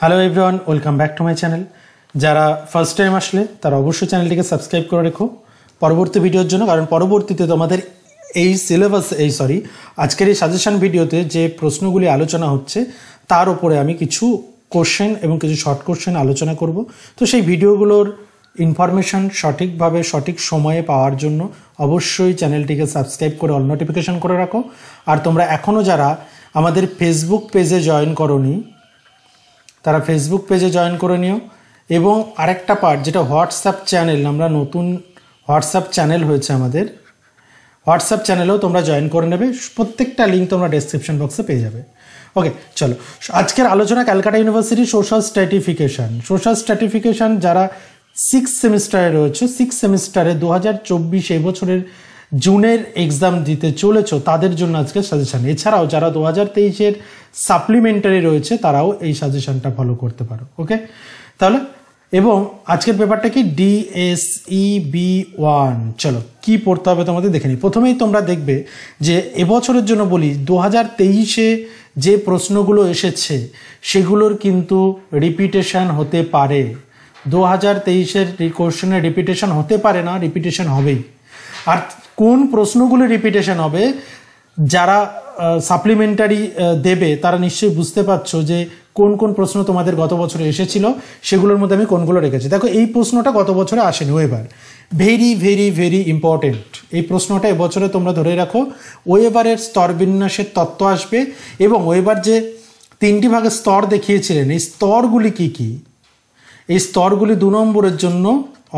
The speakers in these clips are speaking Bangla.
Hello everyone, welcome back to my channel. যারা ফার্স্ট টাইম আসলে তারা অবশ্যই চ্যানেলটিকে সাবস্ক্রাইব করে রেখো পরবর্তী ভিডিওর জন্য, কারণ পরবর্তীতে তোমাদের এই সিলেবাস আজকের এই সাজেশন ভিডিওতে যে প্রশ্নগুলি আলোচনা হচ্ছে তার উপরে আমি কিছু কোশ্চেন এবং কিছু শর্ট কোশ্চেন আলোচনা করব। তো সেই ভিডিওগুলোর ইনফরমেশন সঠিকভাবে সঠিক সময়ে পাওয়ার জন্য অবশ্যই চ্যানেলটিকে সাবস্ক্রাইব করে অল নোটিফিকেশন করে রাখো। আর তোমরা এখনও যারা আমাদের ফেসবুক পেজে জয়েন করোনি তারা ফেসবুক পেজে জয়েন করে নিও। এবং আরেকটা পার্ট যেটা হোয়াটসঅ্যাপ চ্যানেল, আমরা নতুন হোয়াটসঅ্যাপ চ্যানেল হয়েছে আমাদের, হোয়াটসঅ্যাপ চ্যানেলেও তোমরা জয়েন করে নেবে। প্রত্যেকটা লিঙ্ক তোমরা ডেসক্রিপশন বক্সে পেয়ে যাবে। ওকে, চলো আজকের আলোচনা ক্যালকাটা ইউনিভার্সিটি সোশ্যাল স্ট্র্যাটিফিকেশন যারা 6th সেমিস্টারে রয়েছে, 6th সেমিস্টারে 2024 এই বছরের জুনের এক্সাম দিতে চলেছ তাদের জন্য আজকের সাজেশন। এছাড়াও যারা 2023-এর সাপ্লিমেন্টারি রয়েছে তারাও এই সাজেশনটা ফলো করতে পারো। ওকে, তাহলে এবং আজকের পেপারটা কি DSEB1। চলো কি পড়তে হবে তোমাদের দেখে নিই। প্রথমেই তোমরা দেখবে যে এবছরের জন্য বলি 2023-এ যে প্রশ্নগুলো এসেছে সেগুলোর কিন্তু রিপিটেশন হতে পারে। 2023-এর কোশ্চেনের রিপিটেশন হতে পারে না, রিপিটেশন হবেই। আর কোন প্রশ্নগুলো রিপিটেশন হবে, যারা সাপ্লিমেন্টারি দেবে তারা নিশ্চয়ই বুঝতে পারছো যে কোন কোন প্রশ্ন তোমাদের গত বছরে এসেছিল, সেগুলোর মধ্যে আমি কোনগুলো রেখেছি। দেখো এই প্রশ্নটা গত বছরে আসেনি, weber very very very important. এই প্রশ্নটা এবছরে তোমরা ধরে রাখো। ওয়েবারের স্তরবিন্যাসের তত্ত্ব আসবে এবং ওয়েবার যে 3টি ভাগে স্তর দেখিয়েছিলেন, এই স্তরগুলি কি কি, এই স্তরগুলি 2 নম্বরের জন্য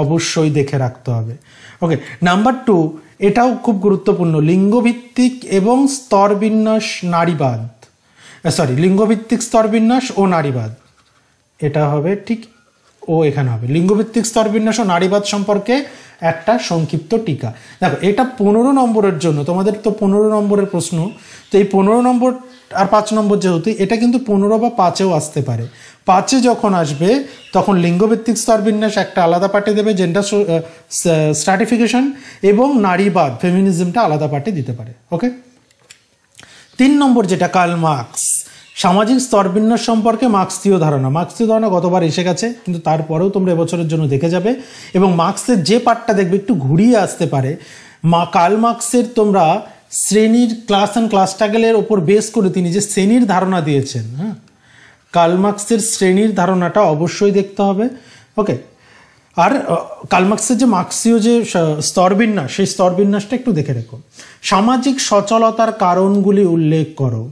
অবশ্যই দেখে রাখতে হবে। ওকে, নাম্বার 2, এটাও খুব গুরুত্বপূর্ণ, লিঙ্গভিত্তিক এবং স্তরবিন্যাস নারীবাদ, লিঙ্গভিত্তিক স্তরবিন্যাস ও নারীবাদ। এটা হবে ঠিক এখানে হবে লিঙ্গভিত্তিক স্তরবিন্যাস ও নারীবাদ সম্পর্কে একটা সংক্ষিপ্ত টিকা। দেখো এটা 15 নম্বরের জন্য, তোমাদের তো 15 নম্বরের প্রশ্ন, তো এই 15 নম্বর আর 5 নম্বর যেহেতু, এটা কিন্তু 15 বা 5-এও আসতে পারে। 5-এ যখন আসবে তখন লিঙ্গভিত্তিক স্তরবিন্যাস একটা আলাদা পার্টে দেবে, জেন্ডার স্ট্র্যাটিফিকেশন, এবং নারীবাদ ফেমিনিজমটা আলাদা পার্টে দিতে পারে। ওকে, 3 নম্বর যেটা কার্ল মার্কস, সামাজিক স্তরবিন্যাস সম্পর্কে মার্ক্সীয় ধারণা। মার্ক্সীয় ধারণা গতবার এসে গেছে, কিন্তু তারপরেও তোমরা এবছরের জন্য দেখে যাবে। এবং মার্ক্সের যে পার্টটা দেখবে একটু ঘুরিয়ে আসতে পারে, কার্ল মার্ক্সের তোমরা শ্রেণীর ক্লাস অ্যান্ড ক্লাস স্ট্রাগলের ওপর বেস করে তিনি যে শ্রেণীর ধারণা দিয়েছেন, হ্যাঁ, কার্ল মার্ক্সের শ্রেণীর ধারণাটা অবশ্যই দেখতে হবে। ওকে, আর কার্ল মার্ক্সের যে মার্ক্সীয় যে স্তরবিন্যাস, সেই স্তরবিন্যাসটা একটু দেখে রেখো। সামাজিক সচলতার কারণগুলি উল্লেখ করো।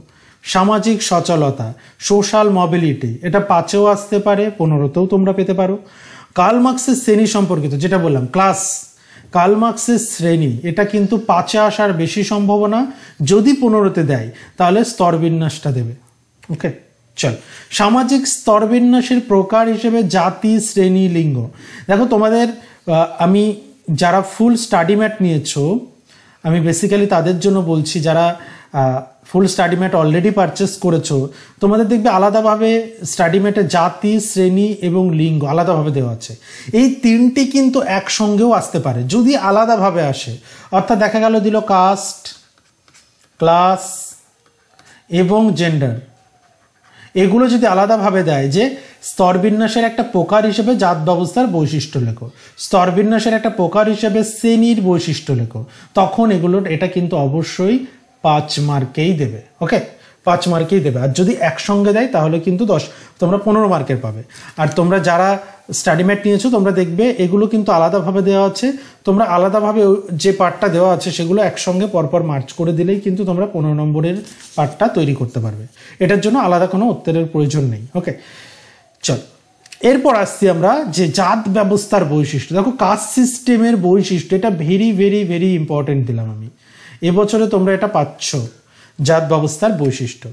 সামাজিক সচলতা, সোশ্যাল মোবিলিটি, এটা 5-এও আসতে পারে, 15-তেও তোমরা পেতে পারো। কার্ল মার্ক্সের শ্রেণী সম্পর্কিত যেটা বললাম ক্লাস, কার্ল মার্ক্সের শ্রেণী, এটা কিন্তু 5-এ আসার বেশি সম্ভাবনা। যদি 15-তে দেয় তাহলে স্তরবিন্যাসটা দেবে। ওকে, চল সামাজিক স্তরবিন্যাসের প্রকার হিসেবে জাতি, শ্রেণী, লিঙ্গ। দেখো তোমাদের আমি যারা ফুল স্টাডি ম্যাট নিয়েছো, আমি বেসিক্যালি তাদের জন্য বলছি, যারা ফুল স্টাডি ম্যাট অলরেডি পারচেস করেছো, তোমাদের দেখবে আলাদাভাবে স্টাডি ম্যাটে জাতি, শ্রেণী এবং লিঙ্গ আলাদাভাবে দেওয়া আছে। এই 3টি কিন্তু একসঙ্গেও আসতে পারে যদি আলাদাভাবে আসে। অর্থাৎ দেখা গেল দিল কাস্ট, ক্লাস এবং জেন্ডার, এগুলো যদি আলাদাভাবে দেয় যে স্তরবিন্যাসের একটা প্রকার হিসেবে জাত ব্যবস্থার বৈশিষ্ট্য লেখো, স্তরবিন্যাসের একটা প্রকার হিসেবে শ্রেণীর বৈশিষ্ট্য লেখো, তখন এটা কিন্তু অবশ্যই 5 মার্কেই দেবে। ওকে, 5 মার্কেই দেবে। আর যদি একসঙ্গে দেয় তাহলে কিন্তু তোমরা 15 মার্কের পাবে। আর তোমরা যারা স্টাডি ম্যাট নিয়েছো তোমরা দেখবে এগুলো কিন্তু আলাদাভাবে দেওয়া আছে, তোমরা আলাদাভাবে যে পার্টটা দেওয়া আছে সেগুলো একসঙ্গে পরপর মার্চ করে দিলেই কিন্তু তোমরা 15 নম্বরের পার্টটা তৈরি করতে পারবে। এটার জন্য আলাদা কোনো উত্তরের প্রয়োজন নেই। ওকে, চল এরপর আসছি আমরা যে জাত ব্যবস্থার বৈশিষ্ট্য। দেখো কাস্ট সিস্টেমের বৈশিষ্ট্য, এটা ভেরি ভেরি ভেরি ইম্পর্টেন্ট দিলাম আমি। এবছরে তোমরা এটা পাচ্ছ, জাত ব্যবস্থার বৈশিষ্ট্য।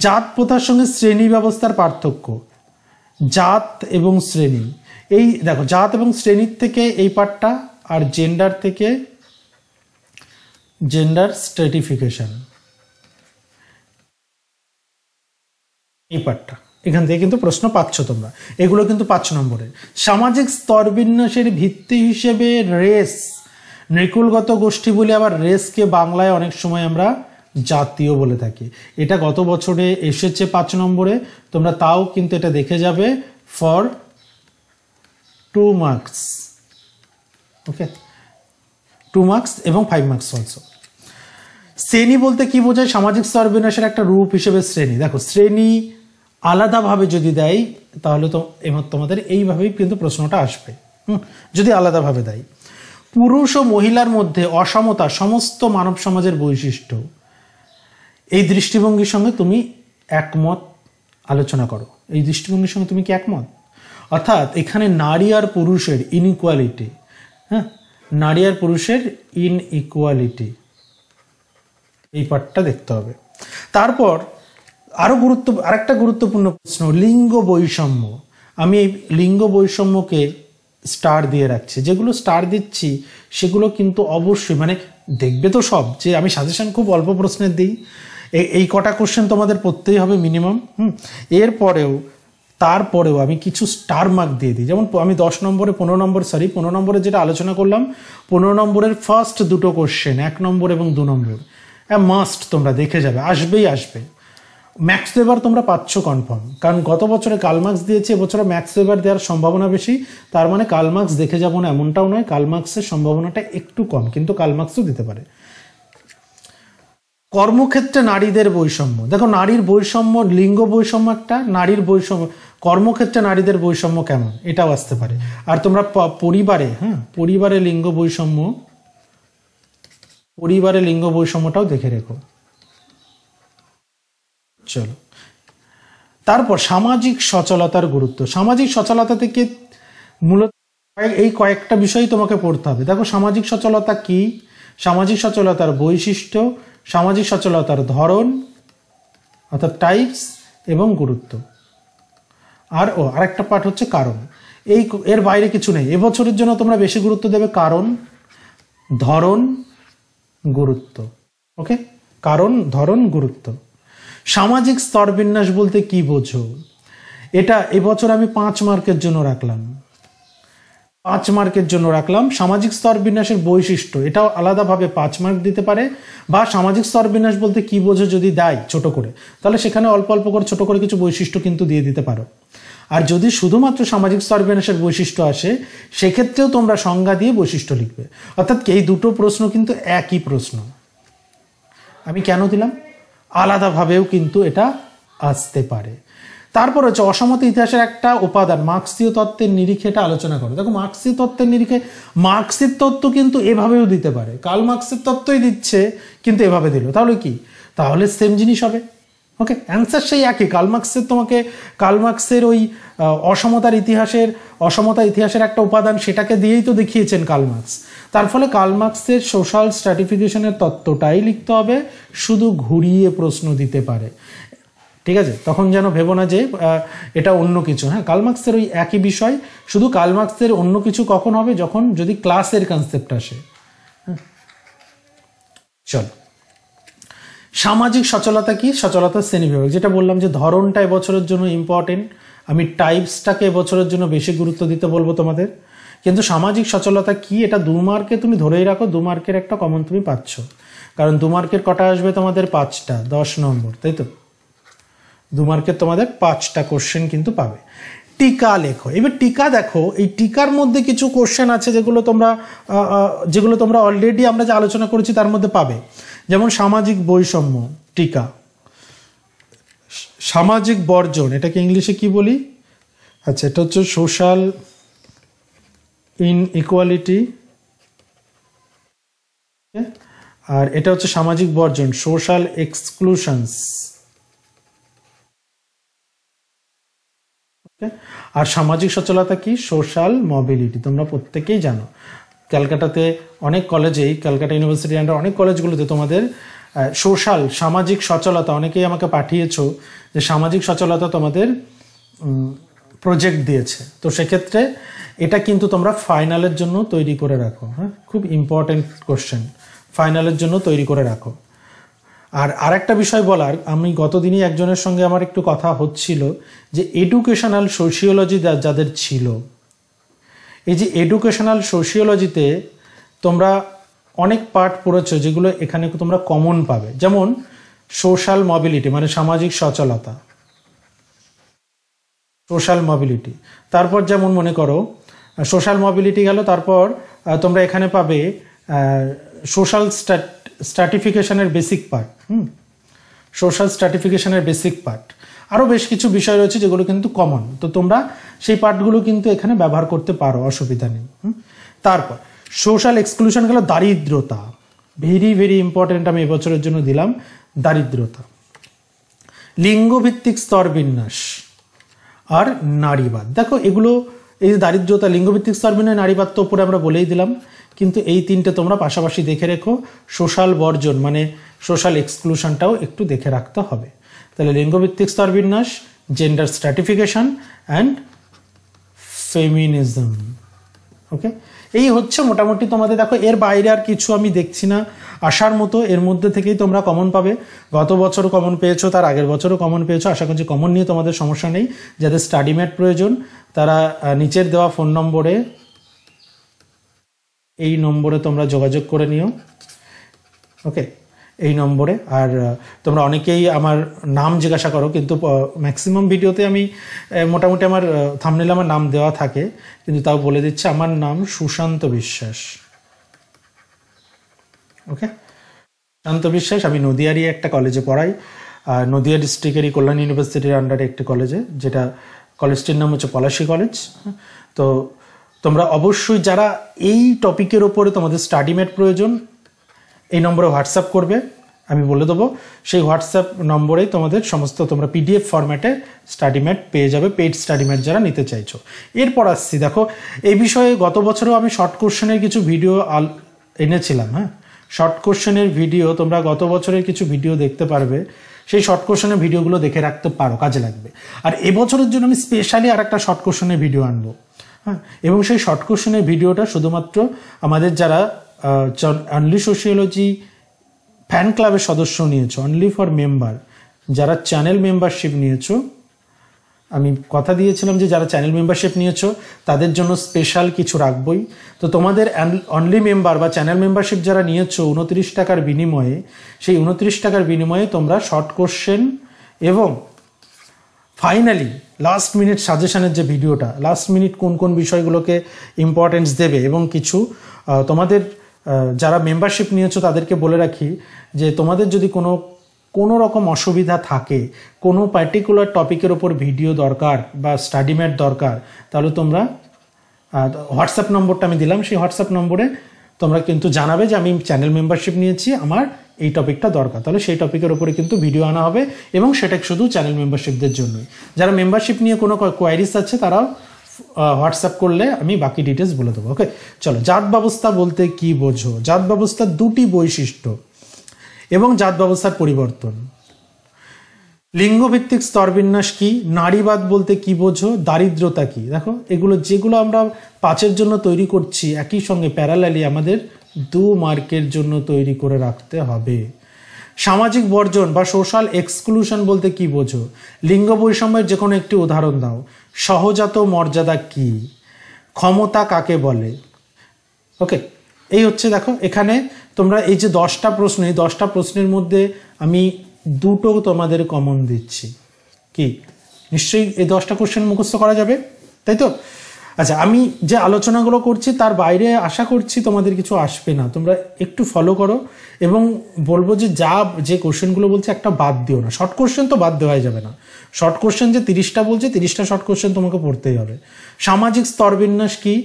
জাত প্রথার সঙ্গে শ্রেণী ব্যবস্থার পার্থক্য। জাত এবং শ্রেণী, এই দেখো জাত এবং শ্রেণীর থেকে এই পার্টটা, আর জেন্ডার থেকে জেন্ডার স্ট্র্যাটিফিকেশন, এই পার্টটা, এখান থেকে কিন্তু প্রশ্ন পাচ্ছ তোমরা। এগুলো কিন্তু 5 নম্বরের। সামাজিক স্তরবিন্যাসের ভিত্তি হিসেবে রেস, নৃকুলগত গোষ্ঠী বলে, আবার রেসকে বাংলায় অনেক সময় আমরা জাতীয় বলে থাকি। এটা গত বছরে এসেছে 5 নম্বরে, তোমরা তাও কিন্তু এটা দেখে যাবে ফর 2 মার্কস। ওকে, 2 মার্কস এবং 5 মার্কস অলসো। শ্রেণী বলতে কি বোঝায়? সামাজিক স্তর বিন্যাসের একটা রূপ হিসেবে শ্রেণী। দেখো, শ্রেণী আলাদাভাবে যদি দেয় তাহলে তো তোমাদের এইভাবেই কিন্তু প্রশ্নটা আসবে, যদি আলাদাভাবে দেয়। পুরুষ ও মহিলার মধ্যে অসমতা সমস্ত মানব সমাজের বৈশিষ্ট্য, এই দৃষ্টিভঙ্গির সঙ্গে তুমি একমত আলোচনা করো। এই দৃষ্টিভঙ্গির সঙ্গে তুমি কি একমত? অর্থাৎ এখানে নারী আর পুরুষের ইনইকুয়ালিটি, হ্যাঁ, নারী আর পুরুষের ইনইকুয়ালিটি, এই পার্টটা দেখতে হবে। তারপর আরেকটা গুরুত্বপূর্ণ প্রশ্ন, লিঙ্গ বৈষম্য। আমি এই লিঙ্গ বৈষম্যকে স্টার দিয়ে রাখছি। যেগুলো স্টার দিচ্ছি সেগুলো কিন্তু অবশ্যই মানে দেখবে তো সব, যে আমি সাজেশন খুব অল্প প্রশ্নের দিই। এই কটা কোশ্চেন তোমাদের পড়তেই হবে মিনিমাম। তারপরেও আমি কিছু স্টার মার্ক দিয়ে দিই। যেমন আমি 15 নম্বরে যেটা আলোচনা করলাম, 15 নম্বরের ফার্স্ট দুটো কোশ্চেন, 1 নম্বর এবং 2 নম্বর, মাস্ট তোমরা দেখে যাবে, আসবেই আসবে। ম্যাক্স ওয়েবার তোমরা পাচ্ছ কনফার্ম, কারণ গত বছরে কালমার্কস দিয়েছে, এবছরে ম্যাক্স ওয়েবার দেওয়ার সম্ভাবনা বেশি। তার মানে কালমার্কস দেখে যাবো না এমনটাও নয়, কালমার্কসের সম্ভাবনাটা একটু কম, কিন্তু কালমার্কসও দিতে পারে। কর্মক্ষেত্রে নারীদের বৈষম্য, দেখো নারীর বৈষম্য, লিঙ্গ বৈষম্য একটা, নারীর বৈষম্য, কর্মক্ষেত্রে নারীদের বৈষম্য কেমন, এটাও আসতে পারে। আর তোমরা পরিবারে লিঙ্গ বৈষম্যটাও দেখে রেখো। চলো, তারপর সামাজিক সচলতার গুরুত্ব। সামাজিক সচলতা থেকে মূলত এই কয়েকটা বিষয় তোমাকে পড়তে হবে। দেখো, সামাজিক সচলতা কি, সামাজিক সচলতার বৈশিষ্ট্য, সামাজিক সচলতার ধরন অর্থাৎ টাইপস এবং গুরুত্ব। আরেকটা পার্ট হচ্ছে কারণ। এর বাইরে কিছু নেই। এবছরের জন্য তোমরা বেশি গুরুত্ব দেবে কারণ, ধরন, গুরুত্ব। ওকে, কারণ, ধরন, গুরুত্ব। সামাজিক স্তর বিন্যাস বলতে কি বোঝো? এটা এবছর আমি 5 মার্কের জন্য রাখলাম। 5 মার্কের জন্য রাখলাম। সামাজিক স্তর বিন্যাসের বৈশিষ্ট্য, এটাও আলাদাভাবে 5 মার্ক দিতে পারে। বা সামাজিক স্তর বিন্যাস বলতে কি বোঝো যদি দেয় ছোট করে, তাহলে সেখানে অল্প অল্প করে ছোট করে কিছু বৈশিষ্ট্য কিন্তু দিয়ে দিতে পারো। আর যদি শুধুমাত্র সামাজিক স্তর বিন্যাসের বৈশিষ্ট্য আসে, সেক্ষেত্রেও তোমরা সংজ্ঞা দিয়ে বৈশিষ্ট্য লিখবে। অর্থাৎ এই দুটো প্রশ্ন কিন্তু একই প্রশ্ন। আমি কেন দিলাম? আলাদাভাবেও কিন্তু এটা আসতে পারে। তারপর হচ্ছে অসমতা ইতিহাসের একটা উপাদান, মার্ক্সীয় তত্ত্বের নিরিখে এটা আলোচনা করো। দেখো, মার্ক্সীয় তত্ত্বের নিরিখে মার্ক্সের তত্ত্ব কিন্তু এভাবেও দিতে পারে। কার্ল মার্ক্সের তত্ত্বই দিচ্ছে কিন্তু এভাবে দিল, তাহলে সেম জিনিস হবে। ওকে, অ্যান্সার সেই একই। কার্ল মার্ক্সের ওই অসমতা ইতিহাসের একটা উপাদান, সেটাকে দিয়েই তো দেখিয়েছেন কার্ল মার্ক্স। তার ফলে কার্ল মার্ক্সের সোশ্যাল স্ট্র্যাটিফিকেশনের তত্ত্বটাই লিখতে হবে, শুধু ঘুরিয়ে প্রশ্ন দিতে পারে। ঠিক আছে, তখন যেন ভেবো না যে এটা অন্য কিছু। হ্যাঁ, কার্ল মার্ক্সের ওই একই বিষয়, শুধু কার্ল মার্ক্সের অন্য কিছু কখন হবে? যদি ক্লাসের কনসেপ্ট আসে। চলো, সামাজিক সচলতা কি? সচলতার শ্রেণীবিভাগ, যেটা বললাম যে ধরনটা এবছরের জন্য ইম্পর্টেন্ট। আমি টাইপসটাকে এবছরের জন্য বেশি গুরুত্ব দিতে বলবো তোমাদের। কিন্তু সামাজিক সচলতা কি, এটা 2 মার্কে তুমি ধরেই রাখো। 2 মার্কের একটা কমন তুমি পাচ্ছ, কারণ 2 মার্কের কটা আসবে তোমাদের? 5টা, 10 নম্বর, তাই তো? 2 মার্কের তোমাদের 5টা কোশ্চেন কিন্তু পাবে। টিকা লেখো। এবার টিকা দেখো, এই টিকার মধ্যে কিছু কোশ্চেন আছে যেগুলো তোমরা অলরেডি আমরা যে আলোচনা করেছি তার মধ্যে পাবে। যেমন সামাজিক বৈষম্য, টিকা। সামাজিক বর্জন, এটাকে ইংলিশে কি বলি? আচ্ছা, এটা হচ্ছে সোশ্যাল ইনইকুয়ালিটি, আর এটা হচ্ছে সামাজিক বর্জন, সোশ্যাল এক্সক্লুশনস। আর সামাজিক সচলতা কি? Social mobility. তোমরা প্রত্যেকেই জানো, ক্যালকাটাতে অনেক কলেজেই, ক্যালকাটা ইউনিভার্সিটি আন্ডার অনেক কলেজগুলোতে তোমাদের সামাজিক সচলতা, অনেকেই আমাকে পাঠিয়েছো যে সামাজিক সচলতা তোমাদের প্রজেক্ট দিয়েছে। তো সেক্ষেত্রে এটা কিন্তু তোমরা ফাইনালের জন্য তৈরি করে রাখো। হ্যাঁ, খুব ইম্পর্টেন্ট কোশ্চেন, ফাইনালের জন্য তৈরি করে রাখো। আর আরেকটা বিষয় বলার, আমি গতদিনই একজনের সঙ্গে আমার একটু কথা হচ্ছিল যে এডুকেশনাল সোশিওলজি যাদের ছিল, এই যে এডুকেশনাল সোশিওলজিতে তোমরা অনেক পার্ট পড়েছো যেগুলো এখানে তোমরা কমন পাবে, যেমন সোশ্যাল মোবিলিটি মানে সামাজিক সচলতা, সোশ্যাল মোবিলিটি। তারপর যেমন মনে করো সোশ্যাল মোবিলিটি গেল, তারপর তোমরা এখানে পাবে সোশ্যাল স্ট্র্যাটিফিকেশনের বেসিক পার্ট, সোশ্যাল স্ট্র্যাটিফিকেশনের বেসিক পার্ট। আরও বেশ কিছু বিষয় রয়েছে যেগুলো কিন্তু কমন, তো তোমরা সেই পার্টগুলো কিন্তু এখানে ব্যবহার করতে পারো, অসুবিধা নেই। তারপর সোশ্যাল এক্সক্লুশন গেল, দারিদ্রতা, ভেরি ভেরি ইম্পর্টেন্ট, আমি এবছরের জন্য দিলাম দারিদ্রতা। লিঙ্গভিত্তিক স্তর বিন্যাস আর নারীবাদ। দেখো এগুলো, এই যে দারিদ্রতা, লিঙ্গভিত্তিক স্তর বিন্যাস, নারীবাদ তো উপরে আমরা বলেই দিলাম, কিন্তু এই তিনটে তোমরা পাশাপাশি দেখে রেখো। সোশ্যাল বর্জন মানে সোশ্যাল এক্সক্লুশনটাও একটু দেখে রাখতে হবে। তাহলে লিঙ্গভিত্তিক স্তর বিন্যাস, জেন্ডার স্ট্র্যাটিফিকেশন অ্যান্ড ফেমিনিজম। ওকে, এই হচ্ছে মোটামুটি তোমাদের। দেখো এর বাইরে আর কিছু আমি দেখছি না আসার মতো, এর মধ্যে থেকেই তোমরা কমন পাবে। গত বছরও কমন পেয়েছো, তার আগের বছরও কমন পেয়েছো, আশা করছি কমন নিয়ে তোমাদের সমস্যা নেই। যাদের স্টাডি ম্যাট প্রয়োজন তারা নিচের দেওয়া ফোন নম্বরে, এই নম্বরে তোমরা যোগাযোগ করে নিও। ওকে, এই নম্বরে। আর তোমরা অনেকেই আমার নাম জিজ্ঞাসা করো, কিন্তু ম্যাক্সিমাম ভিডিওতে আমি মোটামুটি আমার থাম্বনেলে আমার নাম দেওয়া থাকে, কিন্তু তাও বলে দিচ্ছি, আমার নাম সুশান্ত বিশ্বাস। ওকে, সুশান্ত বিশ্বাস। আমি নদিয়ারই একটা কলেজে পড়াই, নদিয়া ডিস্ট্রিক্টেরই কল্যাণ ইউনিভার্সিটির আন্ডারে একটি কলেজে, যেটা কলেজটির নাম হচ্ছে পলাশী কলেজ। তো তোমরা অবশ্যই যারা এই টপিকের ওপরে তোমাদের স্টাডি ম্যাট প্রয়োজন, এই নম্বরে হোয়াটসঅ্যাপ করবে, আমি বলে দেবো। সেই হোয়াটসঅ্যাপ নম্বরেই তোমাদের সমস্ত তোমরা পিডিএফ ফরম্যাটে স্টাডি ম্যাট পেয়ে যাবে, পেইড স্টাডি ম্যাট যারা নিতে চাইছো। এরপর আসছি, দেখো এই বিষয়ে গত বছরও আমি শর্ট কোশ্চেনের কিছু ভিডিও এনেছিলাম। হ্যাঁ, শর্ট কোশ্চেনের ভিডিও তোমরা গত বছরের কিছু ভিডিও দেখতে পারবে, সেই শর্ট কোশ্চেনের ভিডিওগুলো দেখে রাখতে পারো, কাজে লাগবে। আর এবছরের জন্য আমি স্পেশালি আর একটা শর্ট কোশ্চেনের ভিডিও আনবো। হ্যাঁ, এবং সেই শর্ট কোশ্চেনের ভিডিওটা শুধুমাত্র আমাদের যারা অনলি সোশিওলজি ফ্যান ক্লাবের সদস্য নিয়েছো, অনলি ফর মেম্বার, যারা চ্যানেল মেম্বারশিপ নিয়েছো, আমি কথা দিয়েছিলাম যে যারা চ্যানেল মেম্বারশিপ নিয়েছো তাদের জন্য স্পেশাল কিছু রাখবই। তো তোমাদের অনলি মেম্বার বা চ্যানেল মেম্বারশিপ যারা নিয়েছো 29 টাকার বিনিময়ে, সেই 29 টাকার বিনিময়ে তোমরা শর্ট কোশ্চেন এবং ফাইনালি লাস্ট মিনিট সাজেশনের যে ভিডিওটা, লাস্ট মিনিট কোন কোন বিষয়গুলোকে ইম্পর্টেন্স দেবে, এবং কিছু তোমাদের যারা মেম্বারশিপ নিয়েছো তাদেরকে বলে রাখি যে তোমাদের যদি কোনো রকম অসুবিধা থাকে, কোনো পার্টিকুলার টপিকের ওপর ভিডিও দরকার বা স্টাডি ম্যাট দরকার, তাহলে তোমরা হোয়াটসঅ্যাপ নম্বরটা আমি দিলাম, সেই হোয়াটসঅ্যাপ নম্বরে তোমরা কিন্তু জানাবে যে আমি চ্যানেল মেম্বারশিপ নিয়েছি, আমার এই টপিকটা দরকার, তাহলে সেই টপিকের উপরে কিন্তু ভিডিও আনা হবে, এবং সেটা শুধু চ্যানেল মেম্বারশিপদের জন্যই। যারা মেম্বারশিপ নিয়ে কোনো কোয়ারিজ আছে তারাও হোয়াটসঅ্যাপ করলে আমি বাকি ডিটেলস বলে দেবো। ওকে, চলো, জাত ব্যবস্থা বলতে কি বোঝো? জাত ব্যবস্থার দুটি বৈশিষ্ট্য এবং জাত ব্যবস্থার পরিবর্তন। লিঙ্গভিত্তিক স্তরবিন্যাস কি? নারীবাদ বলতে কি বোঝো? দারিদ্রতা কি? দেখো এগুলো যেগুলো আমরা 5-এর জন্য তৈরি করছি, একই সঙ্গে প্যারালালি আমাদের 2 মার্কের জন্য তৈরি করে রাখতে হবে। সামাজিক বর্জন বা সোশ্যাল এক্সক্লুশন বলতে কি বোঝো? লিঙ্গ বৈষম্যের যে কোনো একটি উদাহরণ দাও। সহজাত মর্যাদা কি? ক্ষমতা কাকে বলে? ওকে, এই হচ্ছে, দেখো এখানে তোমরা এই যে 10টা প্রশ্ন, এই 10টা প্রশ্নের মধ্যে আমি 2টো তোমাদের কমন দিচ্ছি। কি নিশ্চয়ই এই 10টা কোশ্চেন মুখস্থ করা যাবে, তাই তো? আচ্ছা, আমি যে আলোচনাগুলো করছি তার বাইরে আশা করছি তোমাদের কিছু আসবে না, তোমরা একটু ফলো করো। এবং বলবো যে কোশ্চেনগুলো বলছে একটা বাদ দিও না। শর্ট কোশ্চেন তো বাদ দেওয়াই যাবে না। শর্ট কোশ্চেন যে 30টা বলছে, 30টা শর্ট কোশ্চেন তোমাকে পড়তেই হবে। সামাজিক স্তরবিন্যাস কি?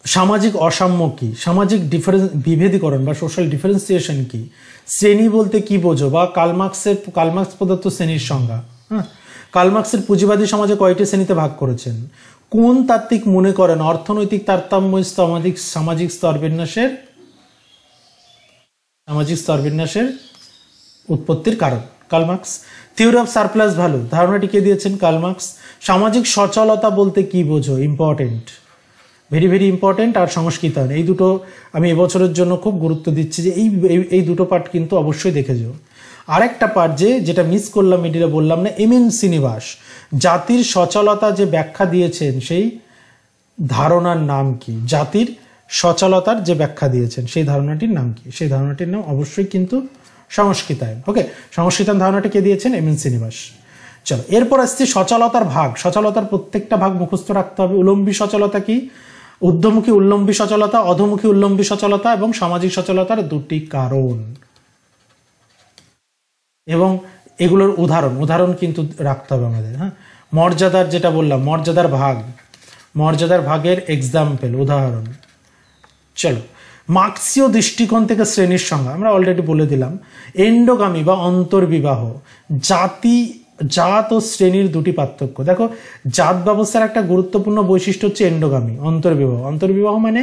সামাজিক অসাম্য কি? সামাজিক বিভেদীকরণ বা সোশ্যাল ডিফারেন্সিয়েশন কি? শ্রেণী বলতে কি বোঝো? বা কার্ল মার্কস প্রদত্ত শ্রেণীর সংজ্ঞা। হ্যাঁ, কার্ল মার্কসের পুঁজিবাদী সমাজে কয়টি শ্রেণীতে ভাগ করেছেন? কোন তাত্ত্বিক মনে করেন অর্থনৈতিক তারতম্য সামাজিক স্তরবিন্যাসের উৎপত্তির কারণ? Karl Marx. Theory of surplus value ধারণাটি কে দিয়েছেন? Karl Marx. সামাজিক সচলতা বলতে কি বোঝো? Important, very very important. আর সংস্কৃতায়ন, এই দুটো আমি এবছরের জন্য খুব গুরুত্ব দিচ্ছি যে এই দুটো পার্ট কিন্তু অবশ্যই দেখে যাও। আরেকটা পার্ট যেটা মিস করলাম, মিডিলে বললাম না, এমএন শ্রীনিবাস জাতির সচলতা যে ব্যাখ্যা দিয়েছেন সেই ধারণার নাম কি? জাতির সচলতার যে ব্যাখ্যা দিয়েছেন সেই ধারণাটির নাম কি? সেই ধারণাটির নাম অবশ্যই কিন্তু সংস্কৃতায়ন। ওকে, সংস্কৃতায়ন ধারণাটি কে দিয়েছেন? M N Srinivas. চলো এরপর আসছি সচলতার ভাগ। সচলতার প্রত্যেকটা ভাগ মুখস্থ রাখতে হবে। উলম্বী সচলতা কি? ঊর্ধ্বমুখী উল্লম্বী সচলতা, অধোমুখী উল্লম্বী সচলতা এবং সামাজিক সচলতার দুটি কারণ, এবং এগুলোর উদাহরণ কিন্তু রাখতে হবে আমাদের। হ্যাঁ, মর্যাদার যেটা বললাম, মর্যাদার ভাগ, মর্যাদার ভাগের এক্সাম্পল, উদাহরণ। চলো মার্ক্সীয় দৃষ্টিকোণ থেকে শ্রেণীর সংজ্ঞা আমরা অলরেডি বলে দিলাম। এন্ডোগামী বা অন্তর্বিবাহ, জাত ও শ্রেণীর দুটি পার্থক্য। দেখো, জাত ব্যবস্থার একটা গুরুত্বপূর্ণ বৈশিষ্ট্য হচ্ছে এন্ডোগামী, অন্তর্বিবাহ। অন্তর্বিবাহ মানে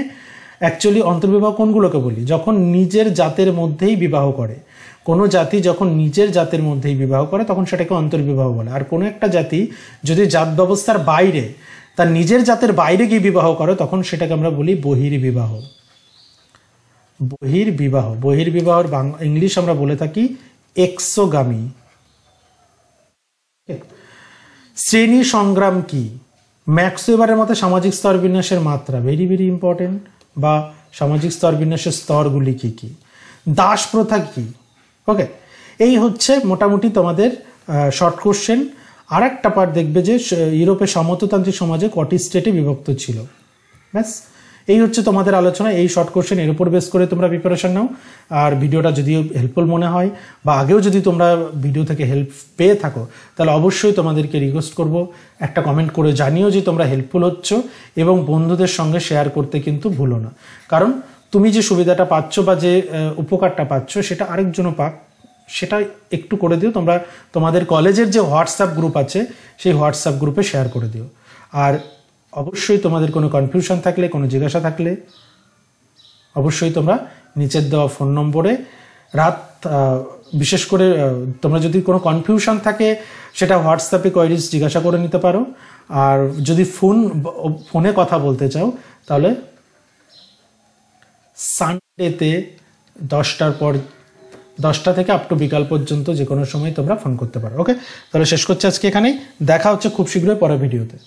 অ্যাকচুয়ালি অন্তর্বিবাহ কোনগুলোকে বলি? যখন নিজের জাতের মধ্যেই বিবাহ করে। কোনো জাতি যখন নিজের জাতের মধ্যেই বিবাহ করে তখন সেটাকে অন্তর্বিবাহ বলে। আর কোনো একটা জাতি যদি জাত ব্যবস্থার বাইরে, তার নিজের জাতের বাইরে গিয়ে বিবাহ করে তখন সেটাকে আমরা বলি বহির্বিবাহ। বহির্বিবাহ, বহির্বিবাহের ইংলিশ আমরা বলে থাকি এক্সোগামী। শ্রেণী সংগ্রাম কি? ম্যাক্সওয়েল এবারের মতে সামাজিক স্তর বিন্যাসের মাত্রা, ভেরি ভেরি ইম্পর্টেন্ট, বা সামাজিক স্তর বিন্যাসের স্তরগুলি কি কি? দাস প্রথা কি? ওকে, এই হচ্ছে মোটামুটি তোমাদের শর্ট কোশ্চেন। আর একটা পার্ট দেখবে যে ইউরোপের সামন্ততান্ত্রিক সমাজে কটি স্টেটে বিভক্ত ছিল। ব্যাস, এই হচ্ছে তোমাদের আলোচনা। এই শর্ট কোশ্চেন এর উপর বেস করে তোমরা প্রিপারেশন নাও। আর ভিডিওটা যদি হেল্পফুল মনে হয় বা আগেও যদি তোমরা ভিডিও থেকে হেল্প পেয়ে থাকো তাহলে অবশ্যই তোমাদেরকে রিকোয়েস্ট করব একটা কমেন্ট করে জানিও যে তোমরা হেল্পফুল হচ্ছ, এবং বন্ধুদের সঙ্গে শেয়ার করতে কিন্তু ভুলো না। কারণ তুমি যে সুবিধাটা পাচ্ছ বা যে উপকারটা পাচ্ছ সেটা আরেকজনও পাক, সেটা একটু করে দিও। তোমরা তোমাদের কলেজের যে হোয়াটসঅ্যাপ গ্রুপ আছে সেই হোয়াটসঅ্যাপ গ্রুপে শেয়ার করে দিও। আর অবশ্যই তোমাদের কোনো কনফিউশন থাকলে, কোনো জিজ্ঞাসা থাকলে অবশ্যই তোমরা নিচের দেওয়া ফোন নম্বরে বিশেষ করে তোমরা যদি কোনো কনফিউশন থাকে সেটা হোয়াটসঅ্যাপে কোয়েরিজ জিজ্ঞাসা করে নিতে পারো। আর যদি ফোনে কথা বলতে চাও তাহলে সানডেতে 10টা থেকে আপ টু বিকাল পর্যন্ত যে কোনো সময় তোমরা ফোন করতে পারো। ওকে, তাহলে শেষ করছি আজকে এখানেই। দেখা হচ্ছে খুব শীঘ্রই পরের ভিডিওতে।